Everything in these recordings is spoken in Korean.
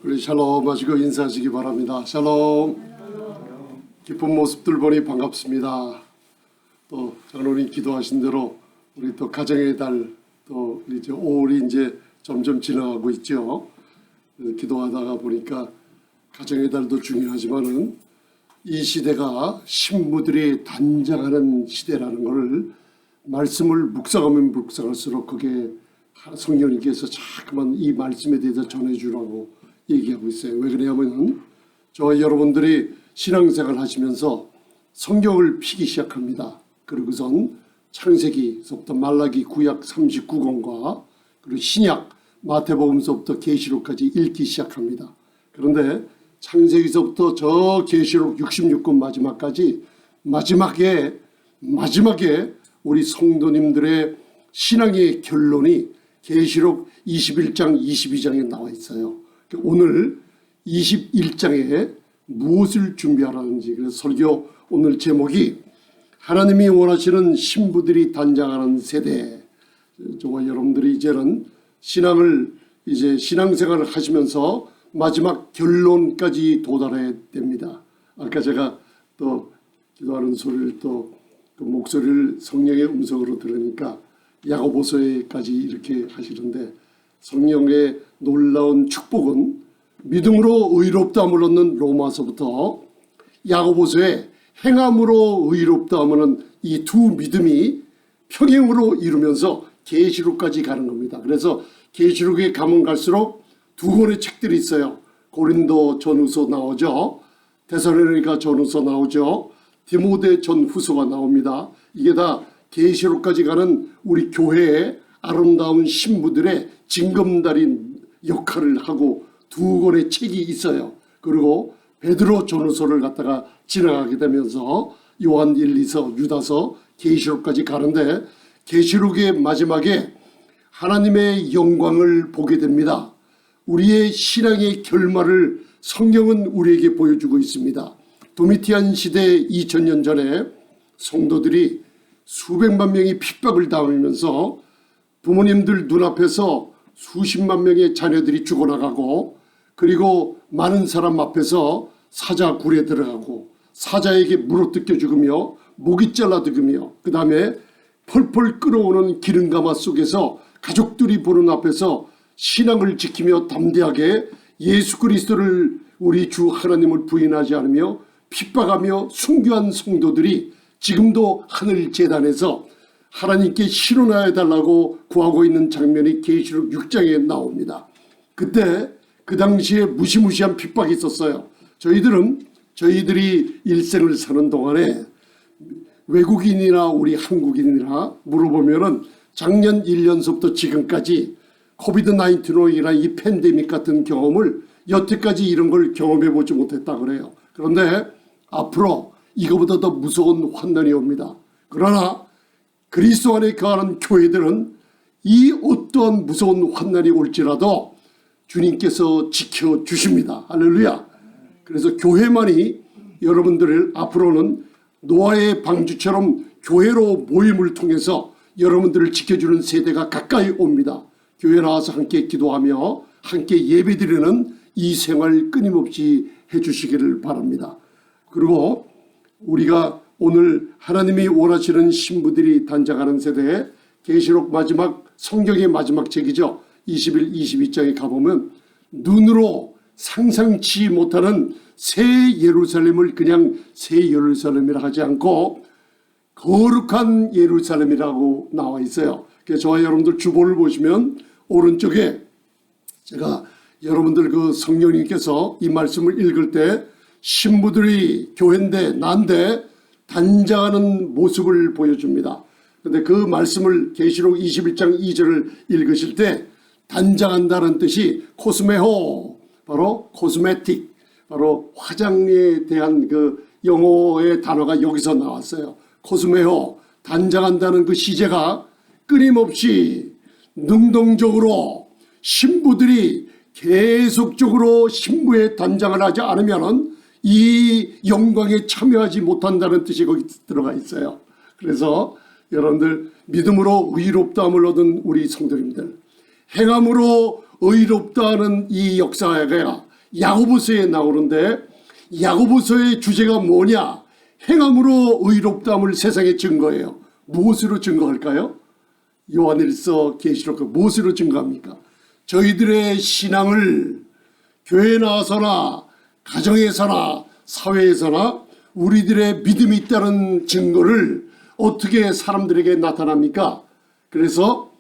우리 샬롬 하시고 인사하시기 바랍니다. 샬롬. 기쁜 모습들 보니 반갑습니다. 또 장로님 기도하신 대로 우리 또 가정의 달, 또 이제 5월이 이제 점점 지나가고 있죠. 기도하다가 보니까 가정의 달도 중요하지만은 이 시대가 신부들이 단장하는 시대라는 것을 말씀을 묵상하면 묵상할수록 그게 성령님께서 자꾸만 이 말씀에 대해서 전해주라고 얘기하고 있어요. 왜 그러냐면 저와 여러분들이 신앙생활 하시면서 성경을 피기 시작합니다. 그리고선 창세기서부터 말라기 구약 39권과 그리고 신약 마태복음서부터 계시록까지 읽기 시작합니다. 그런데 창세기서부터 저 계시록 66권 마지막까지 마지막에 우리 성도님들의 신앙의 결론이 계시록 21장 22장에 나와 있어요. 오늘 21장에 무엇을 준비하라는지, 그래서 설교 오늘 제목이 하나님이 원하시는 신부들이 단장하는 세대. 저와 여러분들이 이제는 신앙생활을 하시면서 마지막 결론까지 도달해야 됩니다. 아까 제가 또 기도하는 소리를 또 그 목소리를 성령의 음성으로 들으니까 야고보서에까지 이렇게 하시는데, 성령의 놀라운 축복은 믿음으로 의롭다함을 얻는 로마서부터 야고보서에 행함으로 의롭다함은 이 두 믿음이 평행으로 이루면서 계시록까지 가는 겁니다. 그래서 계시록에 가면 갈수록 두 권의 책들이 있어요. 고린도 전후서 나오죠. 데살로니가 전후서 나오죠. 디모데 전후서가 나옵니다. 이게 다 계시록까지 가는 우리 교회의 아름다운 신부들의 징검다리 역할을 하고 두 권의 책이 있어요. 그리고 베드로 전후서를 갖다가 지나가게 되면서 요한 1, 2서, 유다서, 계시록까지 가는데, 계시록의 마지막에 하나님의 영광을 보게 됩니다. 우리의 신앙의 결말을 성경은 우리에게 보여주고 있습니다. 도미티안 시대 2000년 전에 성도들이 수백만 명이 핍박을 당하면서 부모님들 눈앞에서 수십만 명의 자녀들이 죽어나가고, 그리고 많은 사람 앞에서 사자 굴에 들어가고 사자에게 물어뜯겨 죽으며 목이 잘라 죽으며, 그 다음에 펄펄 끓어오는 기름가마 속에서 가족들이 보는 앞에서 신앙을 지키며 담대하게 예수 그리스도를 우리 주 하나님을 부인하지 않으며 핍박하며 순교한 성도들이 지금도 하늘 제단에서 하나님께 신원하여 달라고 구하고 있는 장면이 계시록 6장에 나옵니다. 그때 그 당시에 무시무시한 핍박이 있었어요. 저희들이 일생을 사는 동안에 외국인이나 우리 한국인이나 물어보면은 작년 1년서부터 지금까지 코비드-19이라는 이 팬데믹 같은 경험을 여태까지 이런 걸 경험해 보지 못했다 그래요. 그런데 앞으로 이거보다 더 무서운 환난이 옵니다. 그러나 그리스도 안에 거하는 교회들은 이 어떠한 무서운 환난이 올지라도 주님께서 지켜주십니다. 할렐루야. 그래서 교회만이 여러분들을 앞으로는 노아의 방주처럼 교회로 모임을 통해서 여러분들을 지켜주는 세대가 가까이 옵니다. 교회 나와서 함께 기도하며 함께 예배드리는 이 생활 끊임없이 해주시기를 바랍니다. 그리고 우리가 오늘 하나님이 원하시는 신부들이 단장하는 세대에 계시록 마지막 성경의 마지막 책이죠. 21, 22장에 가보면 눈으로 상상치 못하는 새 예루살렘을 그냥 새 예루살렘이라 하지 않고 거룩한 예루살렘이라고 나와 있어요. 그래서 저와 여러분들 주보를 보시면 오른쪽에 제가 여러분들 그 성령님께서 이 말씀을 읽을 때 신부들이 교회인데 난데 단장하는 모습을 보여줍니다. 그런데 그 말씀을 계시록 21장 2절을 읽으실 때 단장한다는 뜻이 코스메호, 바로 코스메틱, 바로 화장에 대한 그 영어의 단어가 여기서 나왔어요. 코스메호, 단장한다는 그 시제가 끊임없이 능동적으로 신부들이 계속적으로 신부의 단장을 하지 않으면 이 영광에 참여하지 못한다는 뜻이 거기 들어가 있어요. 그래서 여러분들 믿음으로 의롭다함을 얻은 우리 성도님들, 행함으로 의롭다는 이 역사가 야고보서에 나오는데 야고보서의 주제가 뭐냐? 행함으로 의롭다함을 세상에 증거해요. 무엇으로 증거할까요? 요한일서 계시록 무엇으로 증거합니까? 저희들의 신앙을 교회에 나와서나 가정에서나 사회에서나 우리들의 믿음이 있다는 증거를 어떻게 사람들에게 나타납니까? 그래서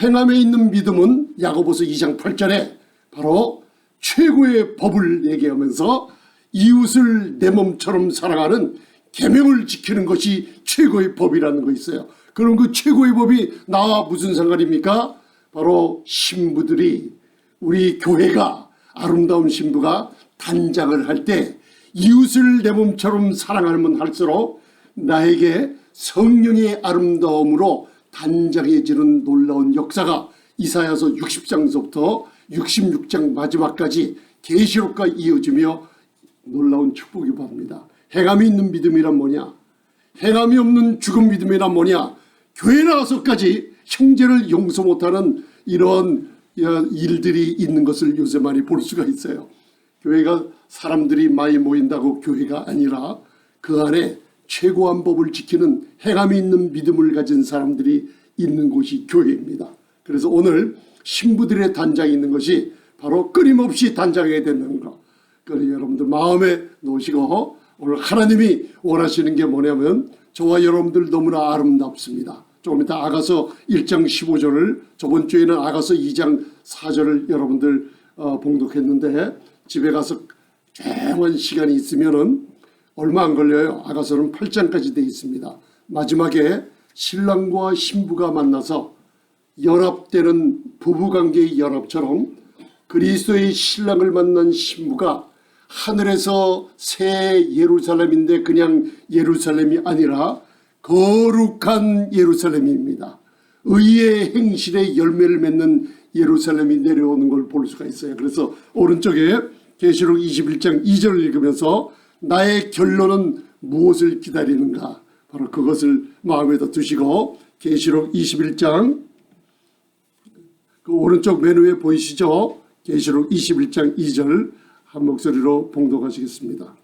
행함에 있는 믿음은 야고보서 2장 8절에 바로 최고의 법을 얘기하면서 이웃을 내 몸처럼 사랑하는 계명을 지키는 것이 최고의 법이라는 거 있어요. 그럼 그 최고의 법이 나와 무슨 상관입니까? 바로 신부들이 우리 교회가 아름다운 신부가 단장을 할 때 이웃을 내 몸처럼 사랑하면 할수록 나에게 성령의 아름다움으로 단장해지는 놀라운 역사가 이사야서 60장서부터 66장 마지막까지 계시록과 이어지며 놀라운 축복이 바랍니다. 행함이 있는 믿음이란 뭐냐? 행함이 없는 죽은 믿음이란 뭐냐? 교회 나와서까지 형제를 용서 못하는 이런 일들이 있는 것을 요새 많이 볼 수가 있어요. 교회가 사람들이 많이 모인다고 교회가 아니라 그 안에 최고한 법을 지키는 행함이 있는 믿음을 가진 사람들이 있는 곳이 교회입니다. 그래서 오늘 신부들의 단장이 있는 것이 바로 끊임없이 단장해야 되는 것. 그러니 여러분들 마음에 놓으시고 오늘 하나님이 원하시는 게 뭐냐면 저와 여러분들 너무나 아름답습니다. 조금 이따 아가서 1장 15절을 저번 주에는 아가서 2장 4절을 여러분들 봉독했는데 집에 가서 조용한 시간이 있으면은 얼마 안 걸려요. 아가서는 8장까지 되어 있습니다. 마지막에 신랑과 신부가 만나서 연합되는 부부관계의 연합처럼 그리스도의 신랑을 만난 신부가 하늘에서 새 예루살렘인데 그냥 예루살렘이 아니라 거룩한 예루살렘입니다. 의의 행실의 열매를 맺는 예루살렘이 내려오는 걸 볼 수가 있어요. 그래서 오른쪽에 계시록 21장 2절을 읽으면서 나의 결론은 무엇을 기다리는가? 바로 그것을 마음에다 두시고 계시록 21장 그 오른쪽 맨 위에 보이시죠? 계시록 21장 2절 한 목소리로 봉독하시겠습니다.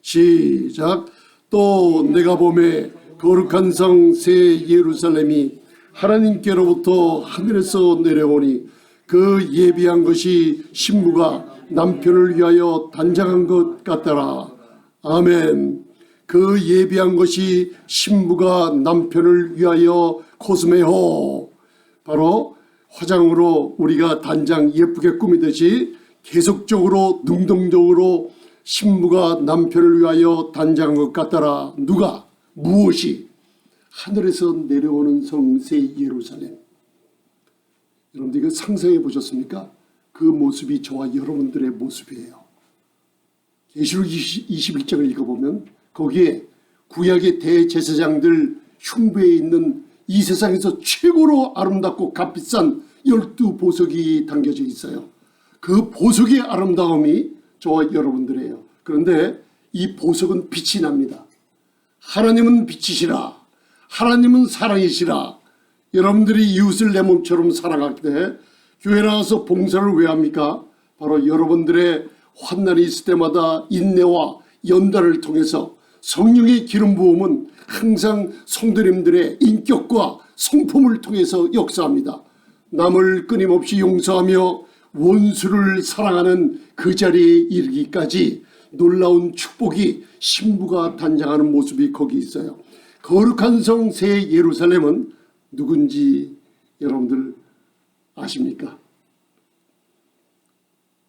시작. 또 내가 보매 거룩한 성 새 예루살렘이 하나님께로부터 하늘에서 내려오니 그 예비한 것이 신부가 남편을 위하여 단장한 것 같더라. 아멘. 그 예비한 것이 신부가 남편을 위하여 코스메호, 바로 화장으로 우리가 단장 예쁘게 꾸미듯이 계속적으로 능동적으로 신부가 남편을 위하여 단장한 것 같더라. 누가? 무엇이? 하늘에서 내려오는 성새 예루살렘. 여러분들 이거 상상해 보셨습니까? 그 모습이 저와 여러분들의 모습이에요. 계시록 21장을 읽어보면 거기에 구약의 대제사장들 흉부에 있는 이 세상에서 최고로 아름답고 값비싼 12보석이 담겨져 있어요. 그 보석의 아름다움이 저와 여러분들이에요. 그런데 이 보석은 빛이 납니다. 하나님은 빛이시라. 하나님은 사랑이시라. 여러분들이 이웃을 내 몸처럼 사랑할 때 교회 나와서 봉사를 왜 합니까? 바로 여러분들의 환난이 있을 때마다 인내와 연단을 통해서 성령의 기름 부음은 항상 성도님들의 인격과 성품을 통해서 역사합니다. 남을 끊임없이 용서하며 원수를 사랑하는 그 자리에 이르기까지 놀라운 축복이 신부가 단장하는 모습이 거기 있어요. 거룩한 성 새 예루살렘은 누군지 여러분들 아십니까?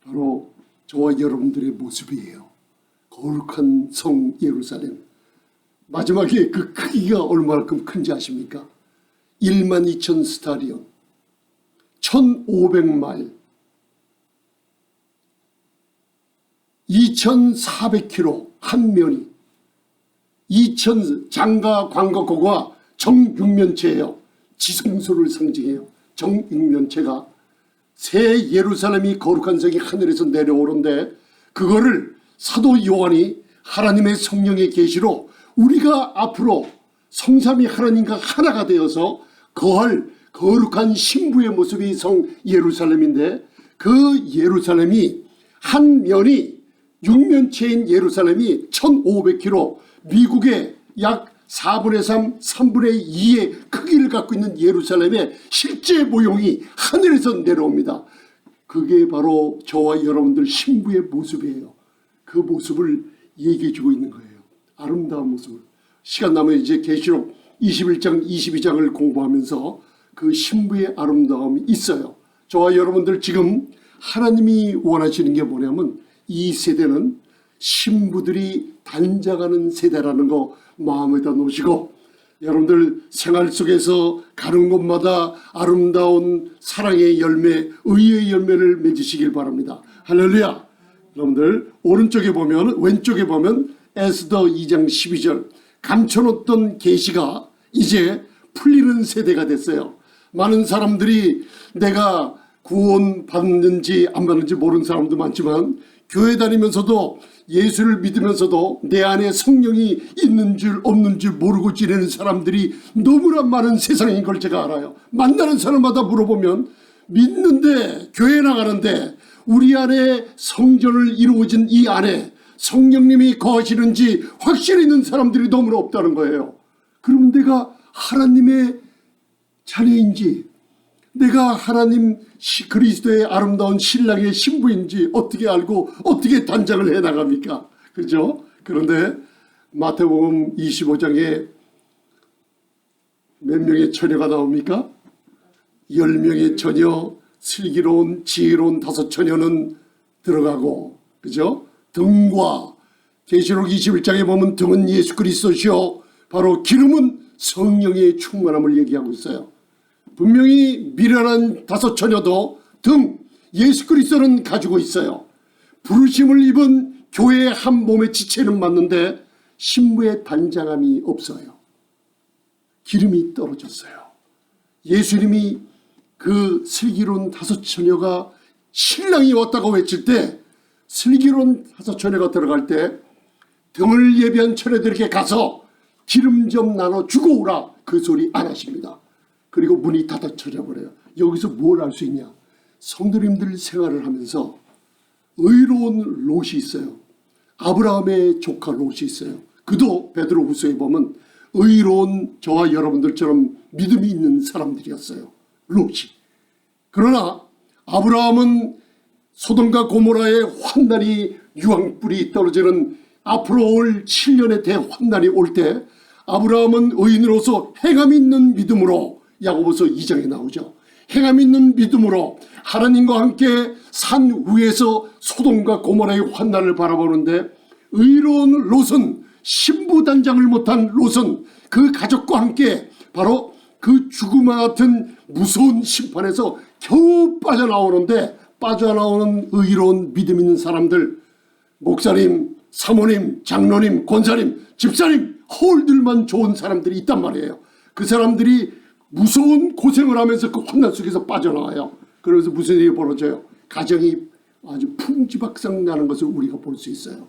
바로 저와 여러분들의 모습이에요. 거룩한 성 예루살렘. 마지막에 그 크기가 얼마만큼 큰지 아십니까? 12,000 스타디온, 1,500마일, 2,400km 한 면이, 2,000 장가 광각호가 정육면체예요. 지성소를 상징해요. 정육면체가 새 예루살렘이 거룩한 성이 하늘에서 내려오는데 그거를 사도 요한이 하나님의 성령의 계시로 우리가 앞으로 성삼위 하나님과 하나가 되어서 거할 거룩한 신부의 모습이 성 예루살렘인데 그 예루살렘이 한 면이 육면체인 예루살렘이 1500km, 미국의 약 4분의 3, 3분의 2의 크기를 갖고 있는 예루살렘의 실제 모형이 하늘에서 내려옵니다. 그게 바로 저와 여러분들 신부의 모습이에요. 그 모습을 얘기해 주고 있는 거예요. 아름다운 모습을. 시간 나면 이제 계시록 21장, 22장을 공부하면서 그 신부의 아름다움이 있어요. 저와 여러분들 지금 하나님이 원하시는 게 뭐냐면 이 세대는 신부들이 단장하는 세대라는 거 마음에다 놓으시고 여러분들 생활 속에서 가는 곳마다 아름다운 사랑의 열매, 의의 열매를 맺으시길 바랍니다. 할렐루야. 여러분들 오른쪽에 보면 왼쪽에 보면 에스더 2장 12절 감춰놓던 계시가 이제 풀리는 세대가 됐어요. 많은 사람들이 내가 구원 받는지 안 받는지 모르는 사람도 많지만 교회 다니면서도 예수를 믿으면서도 내 안에 성령이 있는 줄 없는 줄 모르고 지내는 사람들이 너무나 많은 세상인 걸 제가 알아요. 만나는 사람마다 물어보면 믿는데 교회 나가는데 우리 안에 성전을 이루어진 이 안에 성령님이 거하시는지 확실히 있는 사람들이 너무나 없다는 거예요. 그러면 내가 하나님의 자녀인지 내가 하나님 그리스도의 아름다운 신랑의 신부인지 어떻게 알고 어떻게 단장을 해나갑니까? 그렇죠? 그런데 마태복음 25장에 몇 명의 처녀가 나옵니까? 10명의 처녀, 슬기로운 지혜로운 5처녀는 들어가고, 그죠? 등과 계시록 21장에 보면 등은 예수 그리스도시요 바로 기름은 성령의 충만함을 얘기하고 있어요. 분명히 미련한 5처녀도 등 예수 그리스도는 가지고 있어요. 부르심을 입은 교회의 한 몸의 지체는 맞는데 신부의 단장함이 없어요. 기름이 떨어졌어요. 예수님이 그 슬기로운 5처녀가 신랑이 왔다고 외칠 때 슬기로운 5처녀가 들어갈 때 등을 예비한 처녀들에게 가서 기름 좀 나눠 주고 오라 그 소리 안 하십니다. 그리고 문이 닫아쳐져 버려요. 여기서 뭘 알 수 있냐? 성도님들 생활을 하면서 의로운 롯이 있어요. 아브라함의 조카 롯이 있어요. 그도 베드로후서에 보면 의로운 저와 여러분들처럼 믿음이 있는 사람들이었어요. 롯이. 그러나 아브라함은 소돔과 고모라의 환난이 유황불이 떨어지는 앞으로 올 7년의 대환난이 올 때 아브라함은 의인으로서 행함 있는 믿음으로 야고보서 2장에 나오죠. 행함 있는 믿음으로 하나님과 함께 산 위에서 소돔과 고모라의 환난을 바라보는데 의로운 롯은 신부 단장을 못한 롯은 그 가족과 함께 바로 그 죽음과 같은 무서운 심판에서 겨우 빠져나오는데 빠져나오는 의로운 믿음 있는 사람들 목사님, 사모님, 장로님, 권사님, 집사님 홀들만 좋은 사람들이 있단 말이에요. 그 사람들이 무서운 고생을 하면서 그 환난 속에서 빠져나와요. 그래서 무슨 일이 벌어져요? 가정이 아주 풍지박상 나는 것을 우리가 볼 수 있어요.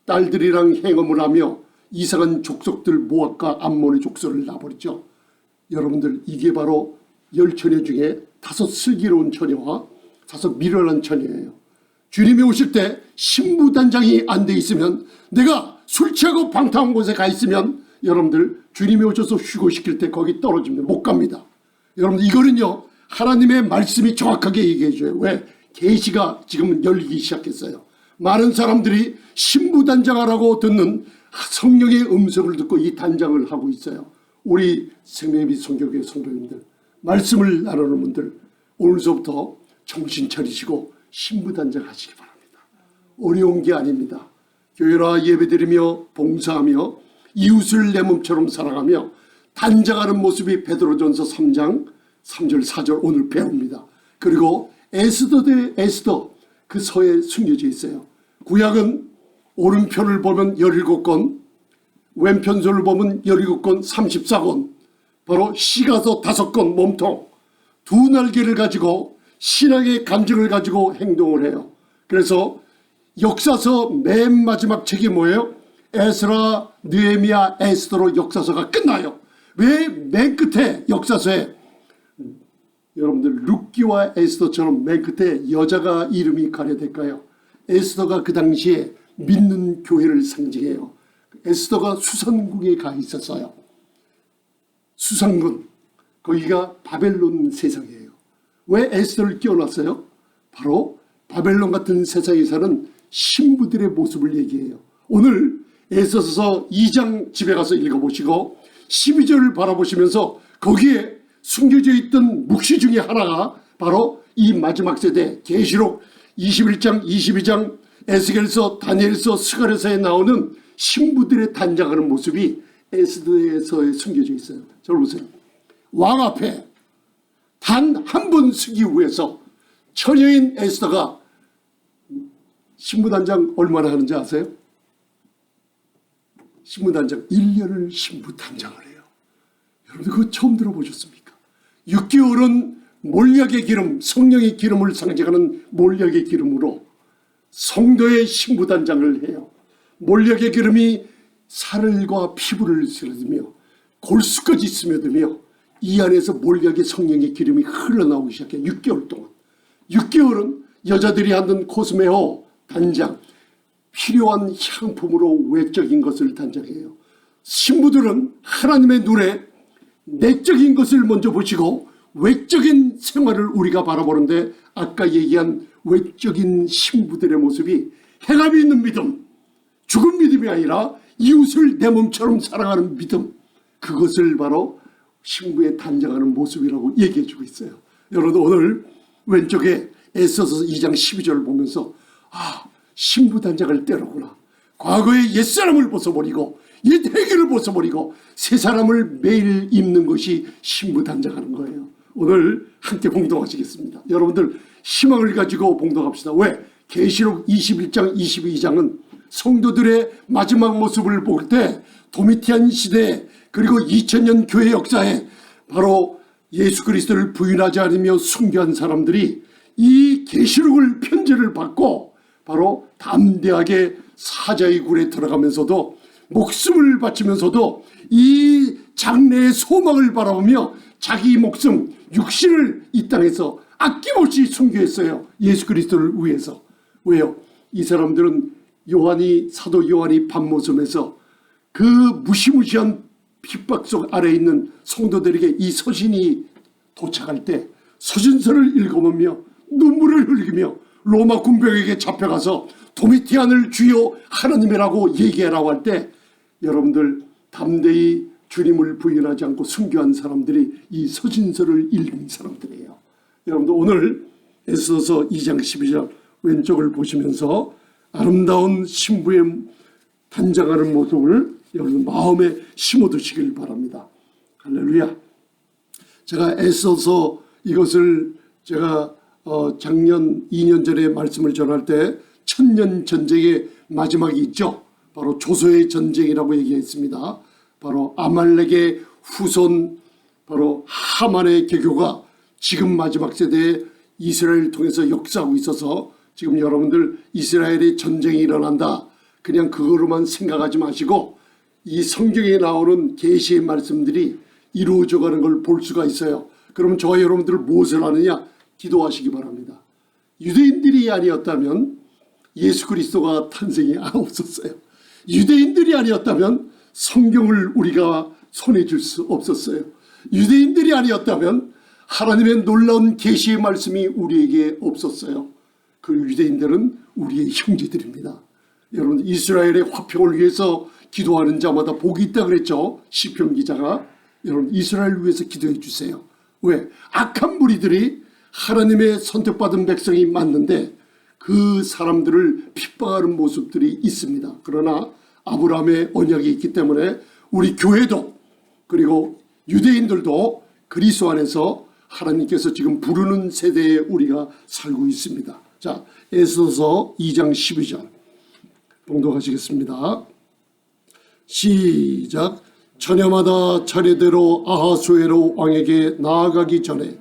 딸들이랑 행음을 하며 이상한 족속들 모압과 암몬의 족속을 낳아버리죠. 여러분들 이게 바로 10처녀 중에 5 슬기로운 처녀와 5 미련한 처녀예요. 주님이 오실 때 신부단장이 안 돼 있으면 내가 술 취하고 방탕한 곳에 가 있으면 여러분들 주님이 오셔서 휴고시킬 때 거기 떨어집니다. 못 갑니다. 여러분들 이거는요 하나님의 말씀이 정확하게 얘기해 줘요. 왜? 계시가 지금 열리기 시작했어요. 많은 사람들이 신부단장하라고 듣는 성령의 음성을 듣고 이 단장을 하고 있어요. 우리 생명의 성교회 성도님들 말씀을 나누는 분들 오늘서부터 정신 차리시고 신부단장 하시기 바랍니다. 어려운 게 아닙니다. 교회라 예배드리며 봉사하며 이웃을 내 몸처럼 사랑하며 단장하는 모습이 베드로전서 3장 3절 4절 오늘 배웁니다. 그리고 에스더 대 에스더 그 서에 숨겨져 있어요. 구약은 오른편을 보면 17권 왼편서를 보면 17권 34권 바로 시가서 5권 몸통 2 날개를 가지고 신앙의 감정을 가지고 행동을 해요. 그래서 역사서 맨 마지막 책이 뭐예요? 에스라, 느헤미야, 에스더로 역사서가 끝나요. 왜 맨 끝에 역사서에 여러분들 룻기와 에스더처럼 맨 끝에 여자가 이름이 가려될까요? 에스더가 그 당시에 믿는 교회를 상징해요. 에스더가 수산국에 가 있었어요. 수산군, 거기가 바벨론 세상이에요. 왜 에스더를 끼워놨어요? 바로 바벨론 같은 세상에 사는 신부들의 모습을 얘기해요. 오늘 에스더서 2장 집에 가서 읽어보시고 12절을 바라보시면서 거기에 숨겨져 있던 묵시 중에 하나가 바로 이 마지막 세대 계시록 21장 22장 에스겔서 다니엘서 스가랴서에 나오는 신부들의 단장하는 모습이 에스더에서에 숨겨져 있어요. 저를 보세요. 왕 앞에 단 한 번 서기 위해서 처녀인 에스더가 신부단장 얼마나 하는지 아세요? 신부단장 1년을 신부단장을 해요. 여러분들 그거 처음 들어보셨습니까? 6개월은 몰약의 기름, 성령의 기름을 상징하는 몰약의 기름으로 성도의 신부단장을 해요. 몰약의 기름이 살과 피부를 스며들며 골수까지 스며들며 이 안에서 몰약의 성령의 기름이 흘러나오기 시작해요. 6개월 동안. 6개월은 여자들이 하는 코스메오 단장, 필요한 향품으로 외적인 것을 단장해요. 신부들은 하나님의 눈에 내적인 것을 먼저 보시고 외적인 생활을 우리가 바라보는데 아까 얘기한 외적인 신부들의 모습이 행함이 있는 믿음, 죽은 믿음이 아니라 이웃을 내 몸처럼 사랑하는 믿음, 그것을 바로 신부의 단장하는 모습이라고 얘기해 주고 있어요. 여러분 오늘 왼쪽에 에스더서 2장 12절을 보면서 신부 단장할 때로구나. 과거의 옛사람을 벗어버리고 옛 해결을 벗어버리고 새 사람을 매일 입는 것이 신부 단장하는 거예요. 오늘 함께 봉독하시겠습니다. 여러분들 희망을 가지고 봉독합시다. 왜? 계시록 21장 22장은 성도들의 마지막 모습을 볼 때 도미티안 시대 그리고 2000년 교회 역사에 바로 예수 그리스도를 부인하지 않으며 순교한 사람들이 이 계시록을 편지를 받고 바로 담대하게 사자의 굴에 들어가면서도 목숨을 바치면서도 이 장래의 소망을 바라보며 자기 목숨 육신을 이 땅에서 아낌없이 순교했어요. 예수 그리스도를 위해서. 왜요? 이 사람들은 사도 요한이 밤모섬에서 그 무시무시한 핍박 속 아래에 있는 성도들에게 이 서신이 도착할 때 서신서를 읽어보며 눈물을 흘리며 로마 군병에게 잡혀가서 도미티안을 주여 하나님이라고 얘기하라고 할 때 여러분들 담대히 주님을 부인하지 않고 순교한 사람들이 이 서신서를 읽은 사람들이에요. 여러분들 오늘 에스더서 2장 12절 왼쪽을 보시면서 아름다운 신부의 단장하는 모습을 여러분 마음에 심어두시길 바랍니다. 할렐루야. 제가 에스더서 이것을 제가 작년 2년 전에 말씀을 전할 때 천년 전쟁의 마지막이 있죠. 바로 조소의 전쟁이라고 얘기했습니다. 바로 아말렉의 후손 바로 하만의 개교가 지금 마지막 세대에 이스라엘을 통해서 역사하고 있어서 지금 여러분들 이스라엘의 전쟁이 일어난다 그냥 그거로만 생각하지 마시고 이 성경에 나오는 계시의 말씀들이 이루어져가는 걸 볼 수가 있어요. 그러면 저와 여러분들 무엇을 하느냐? 기도하시기 바랍니다. 유대인들이 아니었다면 예수 그리스도가 탄생이 없었어요. 유대인들이 아니었다면 성경을 우리가 손에 줄 수 없었어요. 유대인들이 아니었다면 하나님의 놀라운 계시의 말씀이 우리에게 없었어요. 그 유대인들은 우리의 형제들입니다. 여러분 이스라엘의 화평을 위해서 기도하는 자마다 복이 있다 그랬죠. 시편 기자가. 여러분 이스라엘을 위해서 기도해 주세요. 왜? 악한 무리들이 하나님의 선택받은 백성이 맞는데 그 사람들을 핍박하는 모습들이 있습니다. 그러나 아브라함의 언약이 있기 때문에 우리 교회도 그리고 유대인들도 그리스도 안에서 하나님께서 지금 부르는 세대에 우리가 살고 있습니다. 자, 에스더서 2장 12절 봉독하시겠습니다. 시작. 처녀마다 차례대로 아하수에로 왕에게 나아가기 전에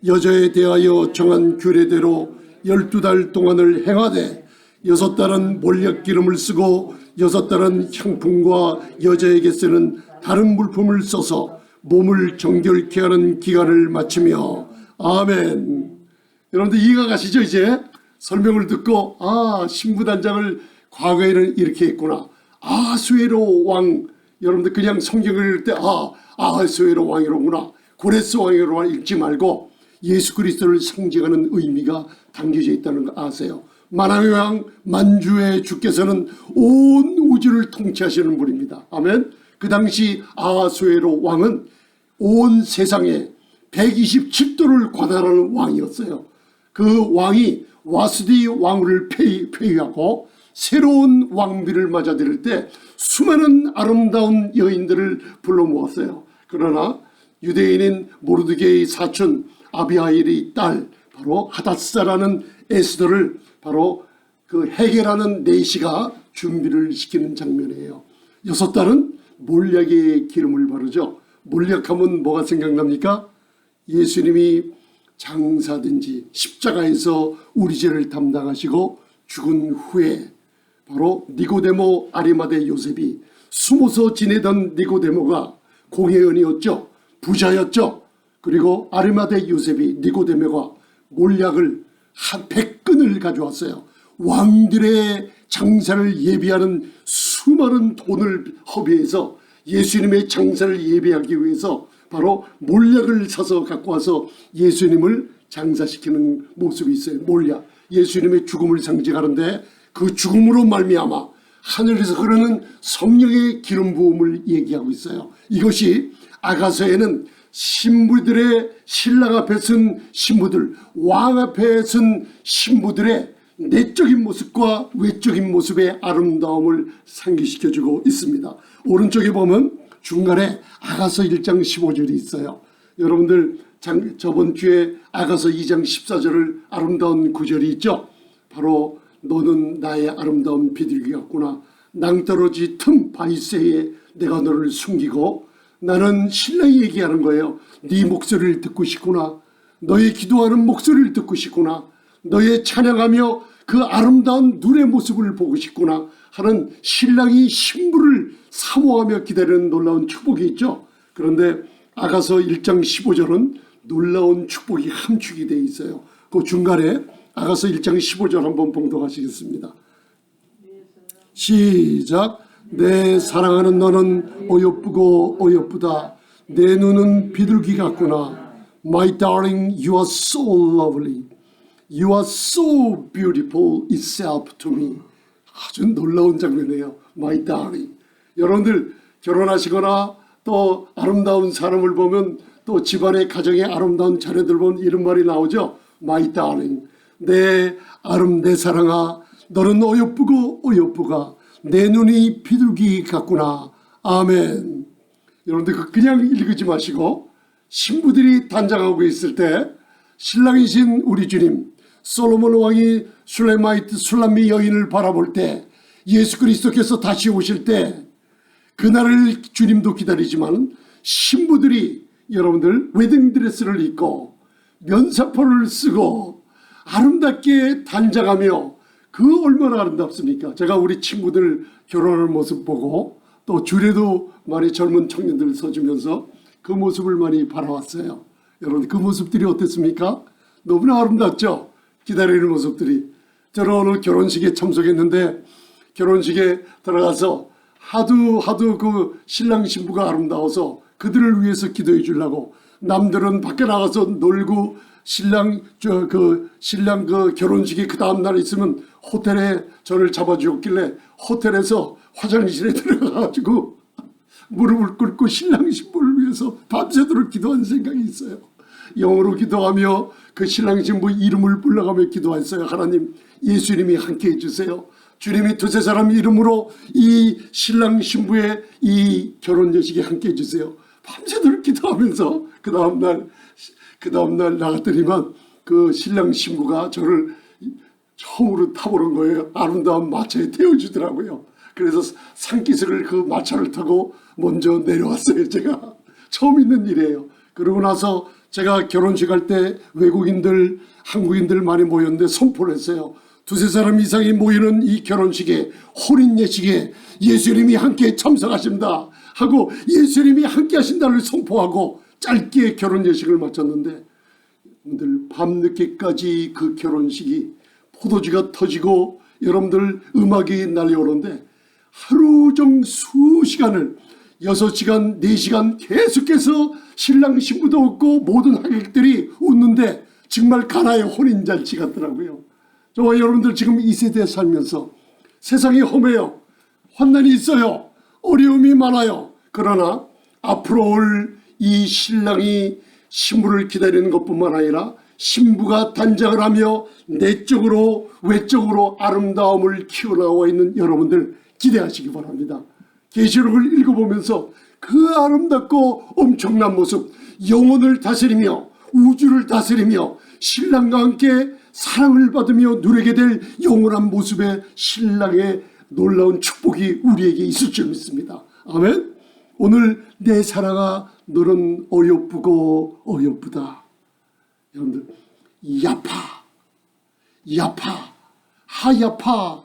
여자에 대하여 정한 규례대로 12달 동안을 행하되 6달은 몰약기름을 쓰고 6달은 향품과 여자에게 쓰는 다른 물품을 써서 몸을 정결케 하는 기간을 마치며 아멘. 여러분들 이해가 가시죠? 이제 설명을 듣고 신부단장을 과거에는 이렇게 했구나. 아수에로 왕, 여러분들 그냥 성경을 읽을 때 아수에로 왕이로구나, 고레스 왕이로구나 읽지 말고 예수 그리스도를 상징하는 의미가 담겨져 있다는 거 아세요? 만왕의 왕 만주의 주께서는 온 우주를 통치하시는 분입니다. 아멘. 그 당시 아수에로 왕은 온 세상에 127도를 관할하는 왕이었어요. 그 왕이 와수디 왕후를 폐위하고 새로운 왕비를 맞아들일 때 수많은 아름다운 여인들을 불러 모았어요. 그러나 유대인인 모르드게의 사촌 아비하일의 딸 바로 하닷사라는 에스더를 바로 그 헤게라는 내시가 준비를 시키는 장면이에요. 6달은 몰약의 기름을 바르죠. 몰약하면 뭐가 생각납니까? 예수님이 장사든지 십자가에서 우리 죄를 담당하시고 죽은 후에 바로 니고데모 아리마대 요셉이 숨어서 지내던 니고데모가 공회원이었죠. 부자였죠. 그리고 아리마대 요셉이 니고데모가 몰약을 한 100근을 가져왔어요. 왕들의 장사를 예비하는 수많은 돈을 허비해서 예수님의 장사를 예비하기 위해서 바로 몰약을 사서 갖고 와서 예수님을 장사시키는 모습이 있어요. 몰약, 예수님의 죽음을 상징하는데 그 죽음으로 말미암아 하늘에서 흐르는 성령의 기름 부음을 얘기하고 있어요. 이것이 아가서에는 신부들의, 신랑 앞에 선 신부들, 왕 앞에 선 신부들의 내적인 모습과 외적인 모습의 아름다움을 상기시켜주고 있습니다. 오른쪽에 보면 중간에 아가서 1장 15절이 있어요. 여러분들 저번 주에 아가서 2장 14절을 아름다운 구절이 있죠. 바로 너는 나의 아름다운 비둘기 같구나. 낭떠러지 틈 바위새에 내가 너를 숨기고, 나는 신랑이 얘기하는 거예요. 네 목소리를 듣고 싶구나. 너의 기도하는 목소리를 듣고 싶구나. 너의 찬양하며 그 아름다운 눈의 모습을 보고 싶구나 하는 신랑이 신부를 사모하며 기다리는 놀라운 축복이 있죠. 그런데 아가서 1장 15절은 놀라운 축복이 함축이 되어 있어요. 그 중간에 아가서 1장 15절 한번 봉독하시겠습니다. 시작. 내 사랑하는 너는 어여쁘고 어여쁘다. 내 눈은 비둘기 같구나. My darling, you are so lovely. You are so beautiful itself to me. 아주 놀라운 장면이에요. My darling. 여러분들 결혼하시거나 또 아름다운 사람을 보면, 또 집안의 가정의 아름다운 자녀들 보면 이런 말이 나오죠. My darling. 내 사랑아, 너는 어여쁘고 어여쁘가. 내 눈이 비둘기 같구나. 아멘. 여러분들 그냥 읽지 마시고, 신부들이 단장하고 있을 때 신랑이신 우리 주님 솔로몬 왕이 술람미 여인을 바라볼 때, 예수 그리스도께서 다시 오실 때 그날을 주님도 기다리지만 신부들이 여러분들 웨딩드레스를 입고 면사포를 쓰고 아름답게 단장하며, 그 얼마나 아름답습니까? 제가 우리 친구들 결혼하는 모습 보고 또 주례도 많이 젊은 청년들 서주면서 그 모습을 많이 바라왔어요. 여러분 그 모습들이 어땠습니까? 너무나 아름답죠? 기다리는 모습들이. 저는 오늘 결혼식에 참석했는데 결혼식에 들어가서 하도 그 신랑 신부가 아름다워서 그들을 위해서 기도해 주려고, 남들은 밖에 나가서 놀고 신랑 그 결혼식이 그 다음날 있으면 호텔에 저를 잡아주었길래 호텔에서 화장실에 들어가가지고 무릎을 꿇고 신랑 신부를 위해서 밤새도록 기도한 생각이 있어요. 영어로 기도하며 그 신랑 신부 이름을 불러가며 기도했어요. 하나님, 예수님이 함께 해주세요. 주님이 두세 사람 이름으로 이 신랑 신부의 이 결혼 예식에 함께 해주세요. 밤새도록 기도하면서 그 다음날 나갔더니만 그 신랑 신부가 저를 처음으로 타보는 거예요. 아름다운 마차에 태워주더라고요. 그래서 산기슭을 그 마차를 타고 먼저 내려왔어요. 제가 처음 있는 일이에요. 그러고 나서 제가 결혼식 할 때 외국인들, 한국인들 많이 모였는데 선포를 했어요. 두세 사람 이상이 모이는 이 결혼식에, 혼인 예식에 예수님이 함께 참석하신다 하고 예수님이 함께 하신다를 선포하고 짧게 결혼 예식을 마쳤는데, 여러분들 밤늦게까지 그 결혼식이 포도주가 터지고 여러분들 음악이 날려오는데 하루 종 수시간을 6시간, 4시간 계속해서 신랑 신부도 웃고 모든 하객들이 웃는데 정말 가나의 혼인잔치 같더라고요. 저와 여러분들 지금 이 세대에 살면서 세상이 험해요. 환난이 있어요. 어려움이 많아요. 그러나 앞으로 올 이 신랑이 신부를 기다리는 것뿐만 아니라 신부가 단장을 하며 내적으로 외적으로 아름다움을 키워나와 있는 여러분들 기대하시기 바랍니다. 계시록을 읽어보면서 그 아름답고 엄청난 모습, 영혼을 다스리며 우주를 다스리며 신랑과 함께 사랑을 받으며 누리게 될 영원한 모습의 신랑의 놀라운 축복이 우리에게 있을 줄 믿습니다. 아멘. 오늘 내 사랑아 너는 어여쁘고 어여쁘다. 여러분들 야파 하야파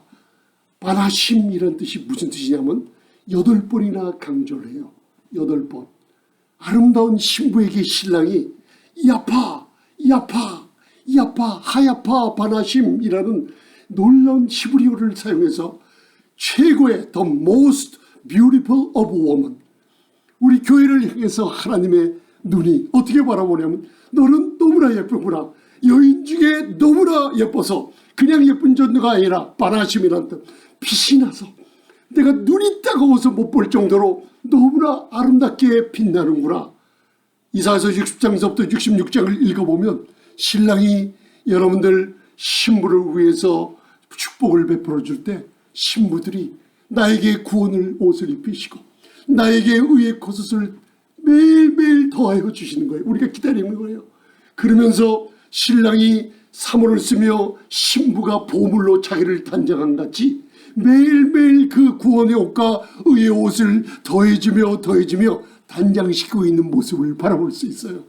바나심이란 뜻이 무슨 뜻이냐면 8번이나 강조를 해요. 8번. 아름다운 신부에게 신랑이 야파 하야파 바나심이라는 놀라운 히브리어를 사용해서 최고의 the most beautiful of woman, 우리 교회를 향해서 하나님의 눈이 어떻게 바라보냐면 너는 너무나 예쁘구나. 여인 중에 너무나 예뻐서 그냥 예쁜 정도가 아니라 바나심이라는 뜻, 빛이 나서 내가 눈이 따가워서 못 볼 정도로 너무나 아름답게 빛나는구나. 이사야서 60장에서부터 66장을 읽어보면 신랑이 여러분들 신부를 위해서 축복을 베풀어 줄 때 신부들이 나에게 구원을 옷을 입히시고 나에게 의의 겉옷을 매일매일 더하여 주시는 거예요. 우리가 기다리는 거예요. 그러면서 신랑이 사모를 쓰며 신부가 보물로 자기를 단장한 같이 매일매일 그 구원의 옷과 의의 옷을 더해주며 단장시키고 있는 모습을 바라볼 수 있어요.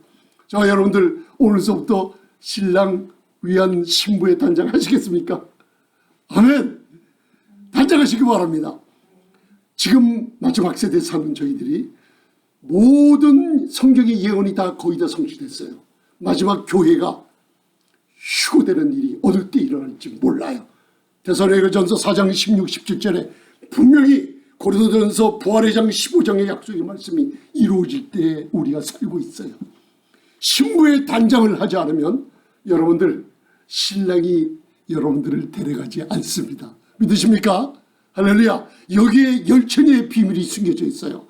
자, 여러분들 오늘서부터 신랑 위한 신부의 단장하시겠습니까? 아멘. 단장하시기 바랍니다. 지금 마지막 세대에 사는 저희들이 모든 성경의 예언이 다 거의 다 성취됐어요. 마지막 교회가 휴고되는 일이 어느 때 일어날지 몰라요. 데살로니가전서 4장 16, 17절에 분명히 고린도전서 부활의 장 15장의 약속의 말씀이 이루어질 때 우리가 살고 있어요. 신부의 단장을 하지 않으면 여러분들 신랑이 여러분들을 데려가지 않습니다. 믿으십니까? 할렐루야. 여기에 열천의 비밀이 숨겨져 있어요.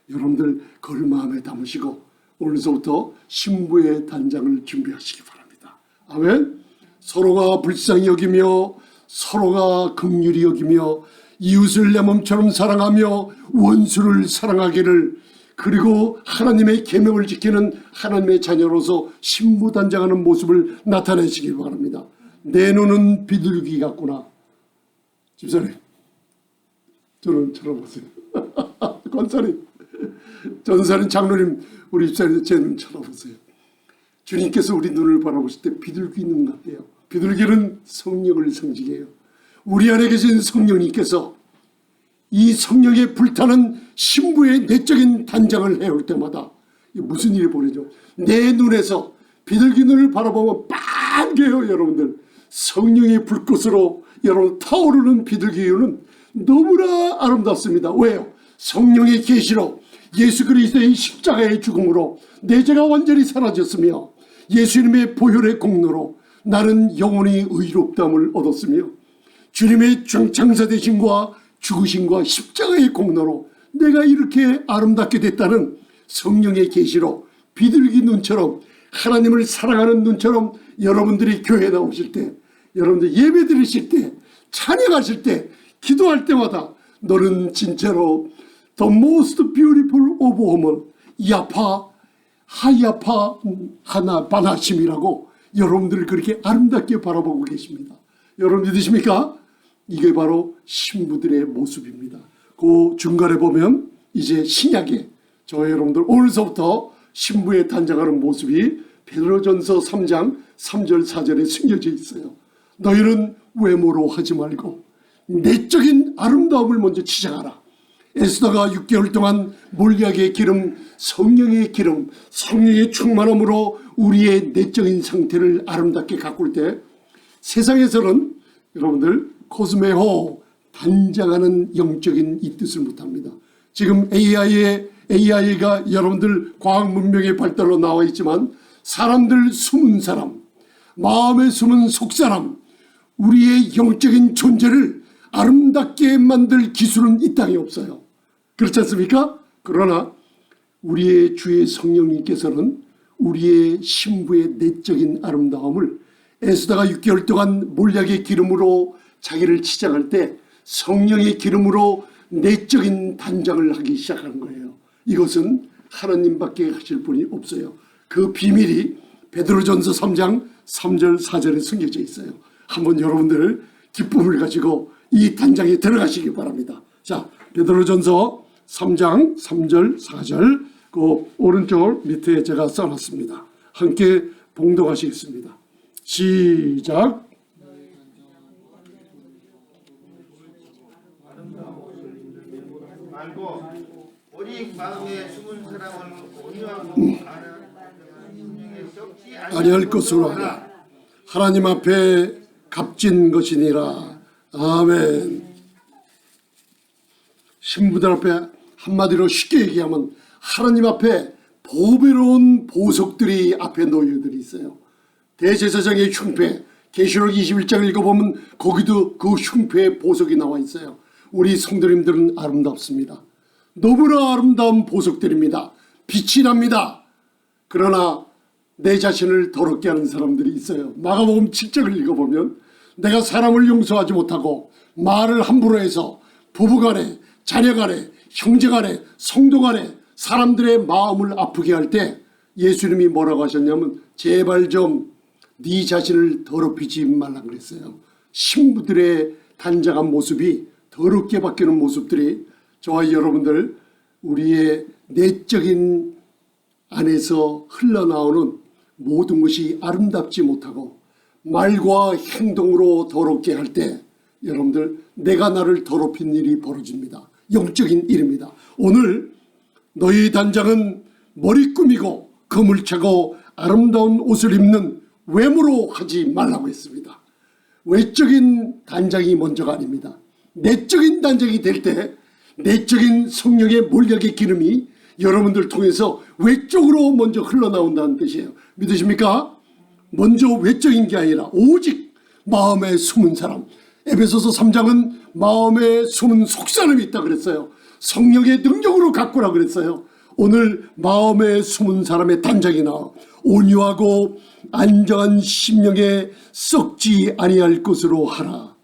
여러분들 그걸 마음에 담으시고 오늘서부터 신부의 단장을 준비하시기 바랍니다. 아멘. 서로가 불쌍히 여기며 서로가 긍휼히 여기며 이웃을 내 몸처럼 사랑하며 원수를 사랑하기를, 그리고 하나님의 계명을 지키는 하나님의 자녀로서 신부 단장하는 모습을 나타내시기 바랍니다. 내 눈은 비둘기 같구나. 집사님, 저는 쳐다보세요. 권사님, 전사님, 장로님, 우리 집사님 제 눈 쳐다보세요. 주님께서 우리 눈을 바라보실 때 비둘기 눈 같아요. 비둘기는 성령을 상징해요. 우리 안에 계신 성령님께서 이 성령에 불타는 신부의 내적인 단장을 해올 때마다 무슨 일이 벌어져? 내 눈에서 비둘기 눈을 바라보면 빨개요. 여러분들 성령의 불꽃으로 여러분 타오르는 비둘기는 너무나 아름답습니다. 왜요? 성령의 계시로 예수 그리스도의 십자가의 죽음으로 내 죄가 완전히 사라졌으며 예수님의 보혈의 공로로 나는 영원히 의롭다함을 얻었으며 주님의 장사되심과 죽으심과 십자가의 공로로 내가 이렇게 아름답게 됐다는 성령의 계시로 비둘기 눈처럼 하나님을 사랑하는 눈처럼 여러분들이 교회에 나오실 때, 여러분들 예배 드리실 때, 찬양하실 때, 기도할 때마다 너는 진짜로 the most beautiful of women, 야파 하야파 하나 바나심이라고 여러분들을 그렇게 아름답게 바라보고 계십니다. 여러분 믿으십니까? 이게 바로 신부들의 모습입니다. 그 중간에 보면 이제 신약에 저와 여러분들 오늘서부터 신부의 단장하는 모습이 베드로전서 3장 3절 4절에 숨겨져 있어요. 너희는 외모로 하지 말고 내적인 아름다움을 먼저 치장하라. 에스더가 6개월 동안 몰약의 기름, 성령의 기름, 성령의 충만함으로 우리의 내적인 상태를 아름답게 가꿀 때 세상에서는 여러분들 코스메호 단장하는 영적인 이 뜻을 못합니다. 지금 AI가 여러분들 과학 문명의 발달로 나와 있지만 사람들 숨은 사람, 마음에 숨은 속사람, 우리의 영적인 존재를 아름답게 만들 기술은 이 땅에 없어요. 그렇지 않습니까? 그러나 우리의 주의 성령님께서는 우리의 신부의 내적인 아름다움을 에스더가 6개월 동안 몰약의 기름으로 자기를 치장할 때 성령의 기름으로 내적인 단장을 하기 시작한 거예요. 이것은 하나님밖에 하실 분이 없어요. 그 비밀이 베드로전서 3장 3절 4절에 숨겨져 있어요. 한번 여러분들 기쁨을 가지고 이 단장에 들어가시기 바랍니다. 자, 베드로전서 3장 3절 4절 그 오른쪽 밑에 제가 써놨습니다. 함께 봉독하시겠습니다. 시작. 말고 오직 마음에 숨은 사람을 온유하고 아니할 것으로 하라. 하나님 앞에 값진 것이니라. 아멘. 신부들 앞에 한마디로 쉽게 얘기하면 하나님 앞에 보배로운 보석들이 앞에 놓여들이 있어요. 대제사장의 흉패, 계시록 21장을 읽어보면 거기도 그 흉패의 보석이 나와 있어요. 우리 성도님들은 아름답습니다. 너무나 아름다운 보석들입니다. 빛이 납니다. 그러나 내 자신을 더럽게 하는 사람들이 있어요. 마가복음 7장을 읽어보면 내가 사람을 용서하지 못하고 말을 함부로 해서 부부간에 자녀간에 형제간에 성도간에 사람들의 마음을 아프게 할 때 예수님이 뭐라고 하셨냐면 제발 좀 네 자신을 더럽히지 말라 그랬어요. 신부들의 단장한 모습이 더럽게 바뀌는 모습들이 저와 여러분들 우리의 내적인 안에서 흘러나오는 모든 것이 아름답지 못하고 말과 행동으로 더럽게 할 때 여러분들 내가 나를 더럽힌 일이 벌어집니다. 영적인 일입니다. 오늘 너희 단장은 머리 꾸미고 금을 차고 아름다운 옷을 입는 외모로 하지 말라고 했습니다. 외적인 단장이 먼저가 아닙니다. 내적인 단장이 될 때 내적인 성령의 몰약의 기름이 여러분들 통해서 외적으로 먼저 흘러나온다는 뜻이에요. 믿으십니까? 먼저 외적인 게 아니라 오직 마음에 숨은 사람. 에베소서 3장은 마음에 숨은 속사람이 있다 그랬어요. 성령의 능력으로 가꾸라 그랬어요. 오늘 마음에 숨은 사람의 단장이 나와 온유하고 안정한 심령에 썩지 아니할 것으로 하라.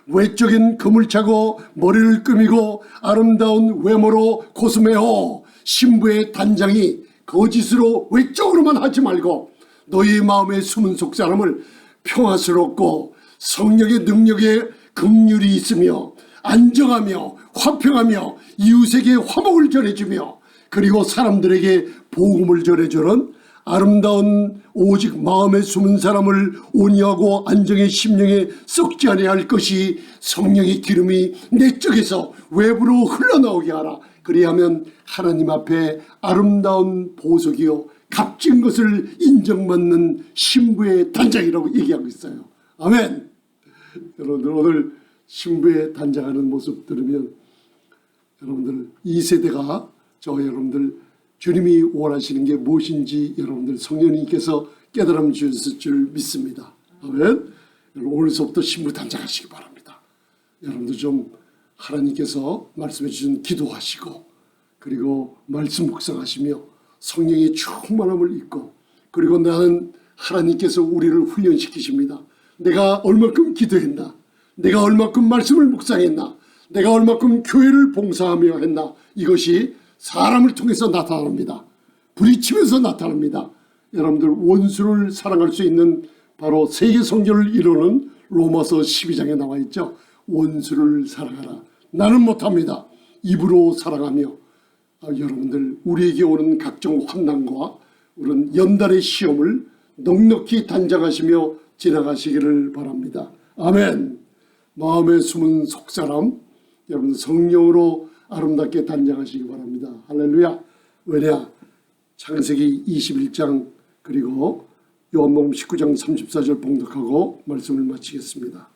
외적인 금을 차고 머리를 꾸미고 아름다운 외모로 코스메호 신부의 단장이 거짓으로 외적으로만 하지 말고 너희 마음에 숨은 속사람을 평화스럽고 성령의 능력에 긍휼이 있으며 안정하며 화평하며 이웃에게 화목을 전해주며 그리고 사람들에게 복음을 전해주는 아름다운 오직 마음에 숨은 사람을 온유하고 안정의 심령에 썩지 아니할 것이 성령의 기름이 내적에서 외부로 흘러나오게 하라. 그리하면 하나님 앞에 아름다운 보석이요 값진 것을 인정받는 신부의 단장이라고 얘기하고 있어요. 아멘. 여러분들 오늘 신부의 단장하는 모습 들으면 여러분들 이 세대가 저와 여러분들 주님이 원하시는 게 무엇인지 여러분들 성령님께서 깨달음 주셨을 줄 믿습니다. 아멘. 여러분 오늘서부터 신부 단장하시기 바랍니다. 여러분들 좀 하나님께서 말씀해 주신 기도하시고 그리고 말씀 묵상하시며 성령의 충만함을 입고 그리고 나는 하나님께서 우리를 훈련시키십니다. 내가 얼마큼 기도했나, 내가 얼마큼 말씀을 묵상했나, 내가 얼마큼 교회를 봉사하며 했나, 이것이 사람을 통해서 나타납니다. 부딪히면서 나타납니다. 여러분들 원수를 사랑할 수 있는 바로 세계 성결을 이루는 로마서 12장에 나와 있죠. 원수를 사랑하라. 나는 못합니다. 입으로 사랑하며 여러분들 우리에게 오는 각종 환난과 우리는 연달의 시험을 넉넉히 단장하시며 지나가시기를 바랍니다. 아멘. 마음에 숨은 속사람 여러분 성령으로 아름답게 단장하시기 바랍니다. 할렐루야. 왜냐? 창세기 21장 그리고 요한복음 19장 34절 봉독하고 말씀을 마치겠습니다.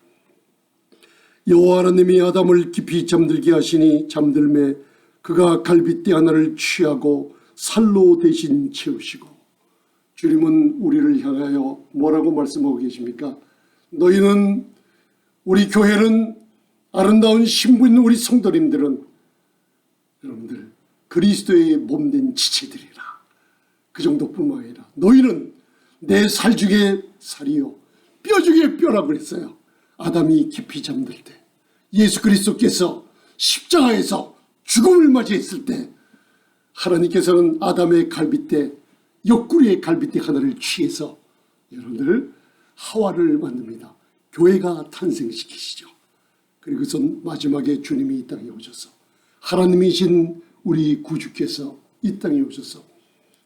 여호와 하나님이 아담을 깊이 잠들게 하시니 잠들매 그가 갈빗대 하나를 취하고 살로 대신 채우시고. 주님은 우리를 향하여 뭐라고 말씀하고 계십니까? 너희는, 우리 교회는, 아름다운 신부 있는 우리 성도님들은 여러분들 그리스도의 몸된 지체들이라. 그 정도뿐만 아니라 너희는 내 살 중에 살이요 뼈 중에 뼈라고 그랬어요. 아담이 깊이 잠들 때 예수 그리스도께서 십자가에서 죽음을 맞이했을 때 하나님께서는 아담의 갈빗대, 옆구리의 갈빗대 하나를 취해서 여러분들 하와를 만듭니다. 교회가 탄생시키시죠. 그리고선 마지막에 주님이 이 땅에 오셔서 하나님이신 우리 구주께서 이 땅에 오셔서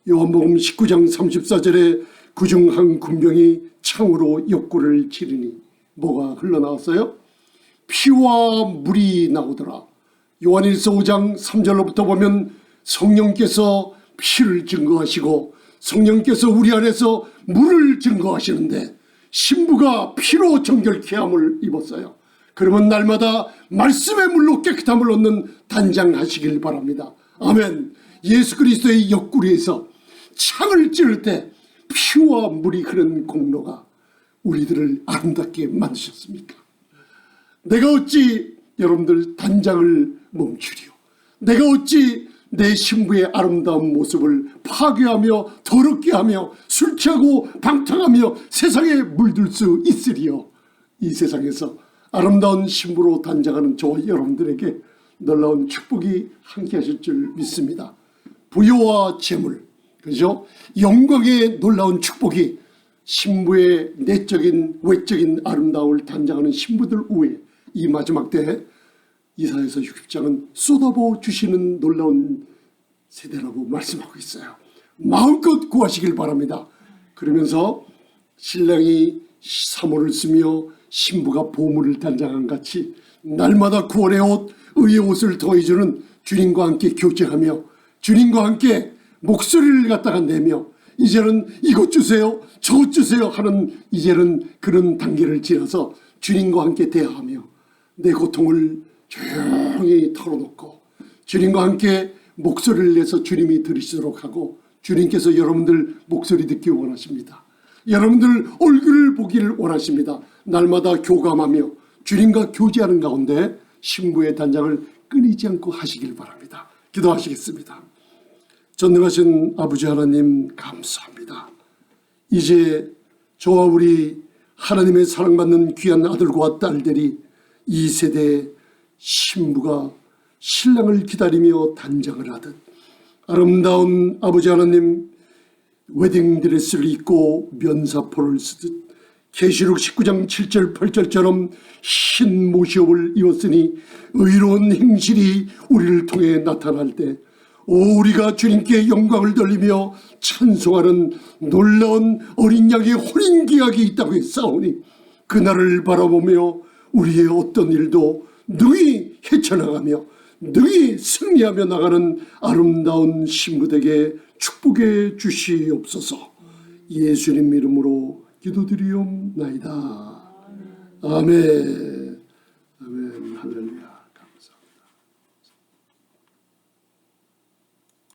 요한복음 19장 34절에 그중 한 군병이 창으로 옆구리를 찌르니 뭐가 흘러나왔어요? 피와 물이 나오더라. 요한일서 5장 3절로부터 보면 성령께서 피를 증거하시고 성령께서 우리 안에서 물을 증거하시는데 신부가 피로 정결케 함을 입었어요. 그러면 날마다 말씀의 물로 깨끗함을 얻는 단장하시길 바랍니다. 아멘. 예수 그리스도의 옆구리에서 창을 찌를 때 피와 물이 흐르는 공로가 우리들을 아름답게 만드셨습니까? 내가 어찌 여러분들 단장을 멈추리요? 내가 어찌 내 신부의 아름다운 모습을 파괴하며 더럽게 하며 술 취하고 방탕하며 세상에 물들 수 있으리요? 이 세상에서 아름다운 신부로 단장하는 저와 여러분들에게 놀라운 축복이 함께 하실 줄 믿습니다. 부요와 재물, 그죠? 영광의 놀라운 축복이 신부의 내적인 외적인 아름다움을 단장하는 신부들 위에 이 마지막 때 이사야서 60장은 쏟아부어 주시는 놀라운 세대라고 말씀하고 있어요. 마음껏 구하시길 바랍니다. 그러면서 신랑이 사모를 쓰며 신부가 보물을 단장한 같이 날마다 구원의 옷, 의의 옷을 더해주는 주님과 함께 교제하며 주님과 함께 목소리를 갖다가 내며 이제는 이것 주세요 저것 주세요 하는 이제는 그런 단계를 지나서 주님과 함께 대화하며 내 고통을 조용히 털어놓고 주님과 함께 목소리를 내서 주님이 들으시도록 하고 주님께서 여러분들 목소리 듣기 원하십니다. 여러분들 얼굴을 보기를 원하십니다. 날마다 교감하며 주님과 교제하는 가운데 신부의 단장을 끊이지 않고 하시길 바랍니다. 기도하시겠습니다. 전능하신 아버지 하나님 감사합니다. 이제 저와 우리 하나님의 사랑받는 귀한 아들과 딸들이 이 세대의 신부가 신랑을 기다리며 단장을 하듯 아름다운 아버지 하나님 웨딩드레스를 입고 면사포를 쓰듯 계시록 19장 7절 8절처럼 흰 모시옷을 입었으니 의로운 행실이 우리를 통해 나타날 때 우리가 주님께 영광을 돌리며 찬송하는 놀라운 어린 양의 혼인기약이 있다고 했사오니 그날을 바라보며 우리의 어떤 일도 능히 헤쳐나가며 능히 승리하며 나가는 아름다운 신부에게 축복해 주시옵소서. 예수님 이름으로 기도드리옵나이다. 아멘.